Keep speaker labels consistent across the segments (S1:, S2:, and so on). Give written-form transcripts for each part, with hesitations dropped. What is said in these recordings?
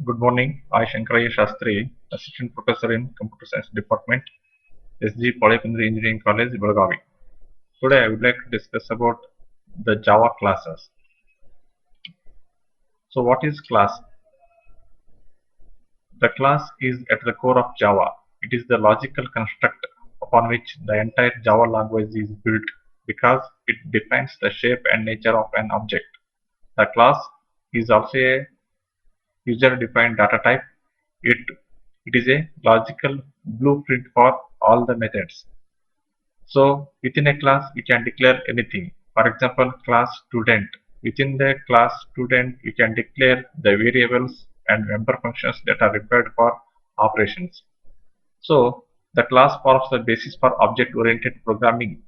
S1: Good morning. I Shankaraya Shastri, Assistant Professor in Computer Science Department, SG Polychemical Engineering College, Belagavi. Today I would like to discuss about the Java classes. So what is class? The class is at the core of Java. It is the logical construct upon which the entire Java language is built because it defines the shape and nature of an object. The class is also a user-defined data type. It, it is a logical blueprint for all the methods. So within a class, we can declare anything. For example, class student. Within the class student, you can declare the variables and member functions that are required for operations. So the class forms the basis for object-oriented programming.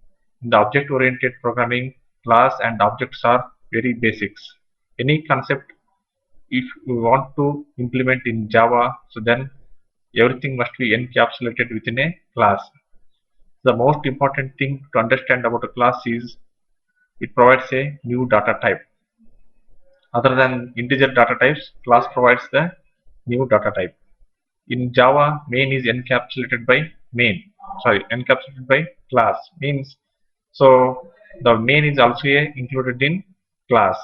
S1: In the object-oriented programming, class and objects are very basics. Any concept if we want to implement in Java, so then everything must be encapsulated within a class. The most important thing to understand about a class is it provides a new data type. Other than integer data types, class provides the new data type. In Java, main is encapsulated by encapsulated by class means so the main is also included in class.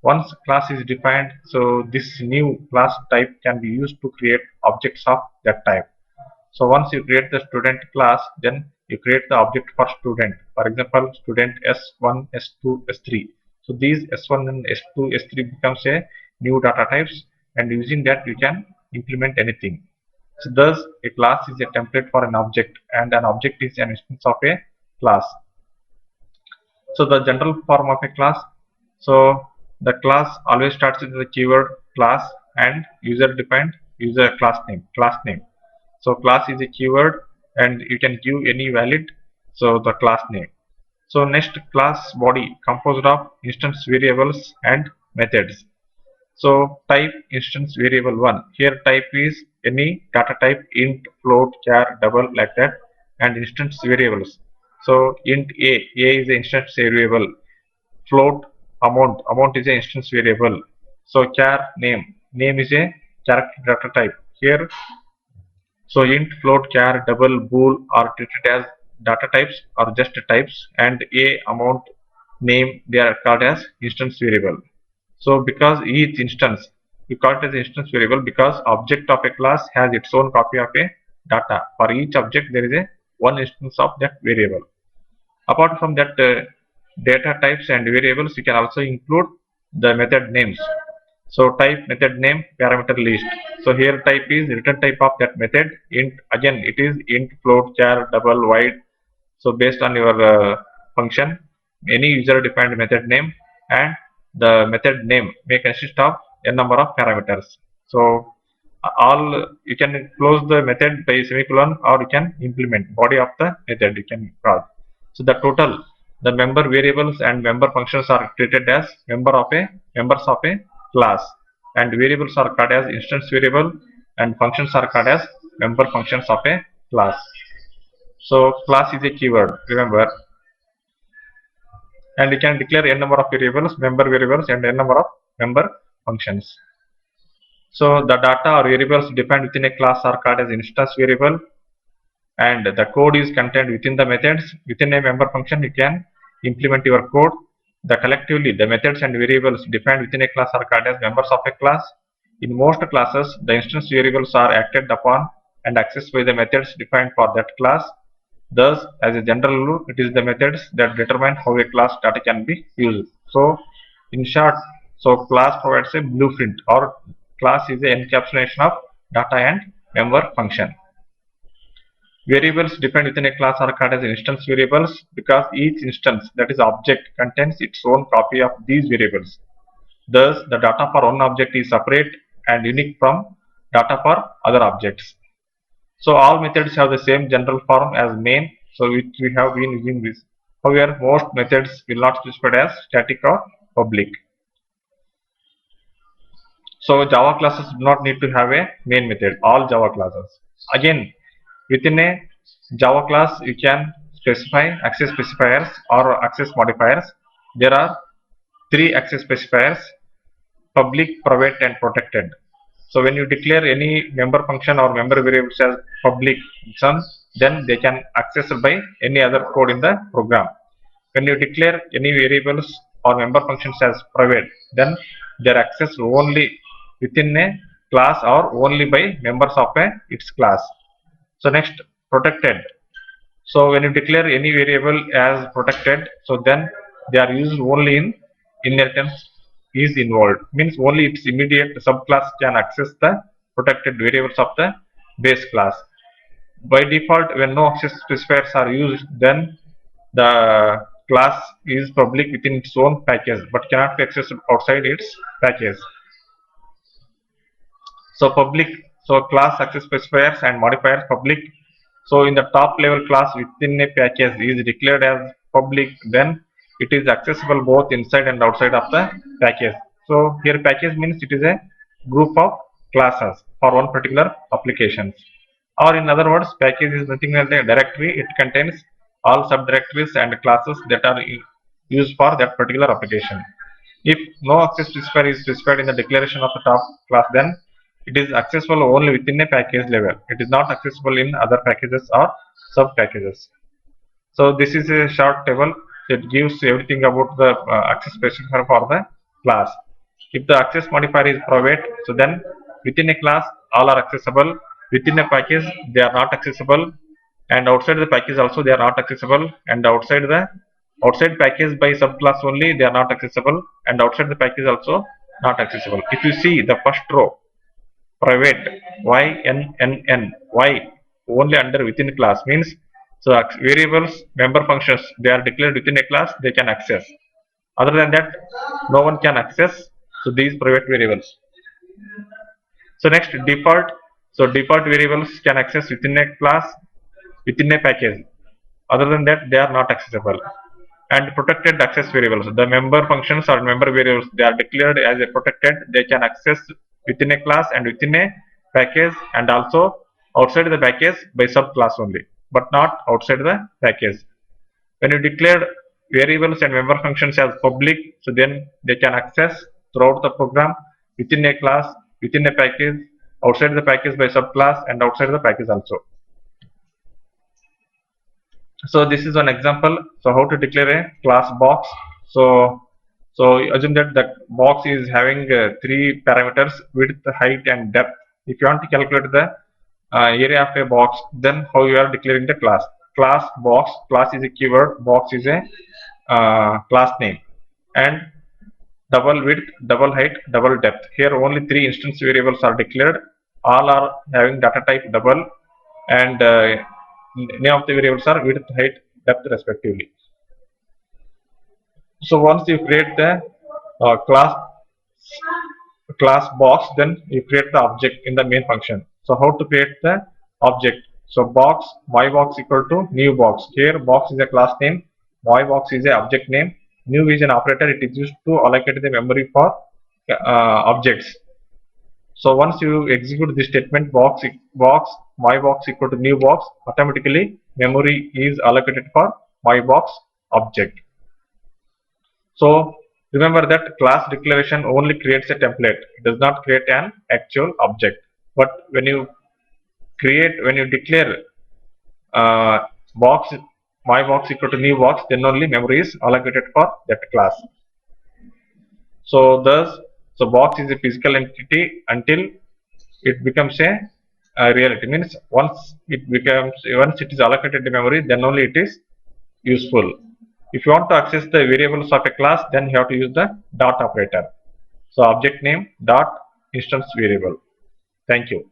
S1: Once class is defined, so this new class type can be used to create objects of that type. So once you create the student class, then you create the object for student. For example, student S1, S2, S3. So these S1 and S2, S3 becomes a new data types, and using that you can implement anything. So thus a class is a template for an object, and an object is an instance of a class. So the general form of a class. So the class always starts with the keyword class and user defined user class name. So class is a keyword and you can give any valid, so the class name. So next, class body composed of instance variables and methods. So type instance variable 1. Here type is any data type int, float, char, double like that, and instance variables. So int a is the instance variable. Float amount is a instance variable. So char name is a character data type. Here so int, float, char, double, bool are treated as data types or just types, and a amount name they are called as instance variable. So because each instance we call it as instance variable because object of a class has its own copy of a data. For each object there is a one instance of that variable. Apart from that data types and variables, you can also include the method names. So type method name parameter list. So here type is return type of that method. Int again it is int, float, char, double, wide. So based on your function, any user defined method name and the method name may consist of n number of parameters. So all you can close the method by semicolon or you can implement body of the method you can call. So the total the member variables and member functions are treated as members of a class, and variables are called as instance variable and functions are called as member functions of a class. So class is a keyword, remember, and you can declare n number of member variables and n number of member functions. So the data or variables defined within a class are called as instance variable, and the code is contained within the methods. Within a member function you can implement your code. The collectively the methods and variables defined within a class are called as members of a class. In most classes the instance variables are acted upon and accessed by the methods defined for that class. Thus as a general rule it is the methods that determine how a class data can be used. So in short, so class provides a blueprint or class is the encapsulation of data and member function. Variables defined within a class are called as instance variables because each instance, that is object, contains its own copy of these variables. Thus, the data for one object is separate and unique from data for other objects. So all methods have the same general form as main, so which we have been using this. However, most methods will not specify as static or public. So Java classes do not need to have a main method, all Java classes. Again, within a Java class you can specify access specifiers or access modifiers. There are three access specifiers: public, private, and protected. So when you declare any member function or member variables as public, then they can access by any other code in the program. When you declare any variables or member functions as private, then they are accessed only within a class or only by members of its class. So next, protected. So when you declare any variable as protected, so then they are used only in inheritance is involved. Means only its immediate subclass can access the protected variables of the base class. By default, when no access specifiers are used, then the class is public within its own package but cannot be accessed outside its package. So public, so class access specifiers and modifiers public. So in the top level class within a package is declared as public, then it is accessible both inside and outside of the package. So here package means it is a group of classes for one particular application. Or in other words, package is nothing else than a directory. It contains all subdirectories and classes that are used for that particular application. If no access specifier is specified in the declaration of the top class, then it is accessible only within a package level. It is not accessible in other packages or sub packages. So this is a short table that gives everything about the access specifier for the class. If the access modifier is private, so then within a class all are accessible. Within a package they are not accessible, and outside the package also they are not accessible, and outside package by subclass only they are not accessible, and outside the package also not accessible. If you see the first row, private y only under within class means, so variables member functions they are declared within a class, they can access. Other than that, no one can access. So these private variables. So next, default. So default variables can access within a class, within a package. Other than that, they are not accessible. And protected access variables, the member functions or member variables, they are declared as a protected. They can access within a class and within a package, and also outside the package by subclass only, but not outside the package. When you declare variables and member functions as public, so then they can access throughout the program within a class, within a package, outside the package by subclass, and outside the package also. So this is an example. So how to declare a class box. So assume that the box is having three parameters: width, height, and depth. If you want to calculate the area of a box, then how you are declaring the class? Class box. Class is a keyword. Box is a class name. And double width, double height, double depth. Here only three instance variables are declared. All are having data type double, and name of the variables are width, height, depth respectively. So once you create the class box, then you create the object in the main function. So how to create the object? So box, my box equal to new box. Here box is a class name, my box is a object name, new is an operator. It is used to allocate the memory for objects. So once you execute this statement, box my box equal to new box, automatically memory is allocated for my box object. So remember that class declaration only creates a template. It does not create an actual object. But when you declare box my box equal to new box, then only memory is allocated for that class. So box is a physical entity until it becomes a reality. Means once it is allocated to memory, then only it is useful. If you want to access the variables of a class, then you have to use the dot operator. So object name dot instance variable. Thank you.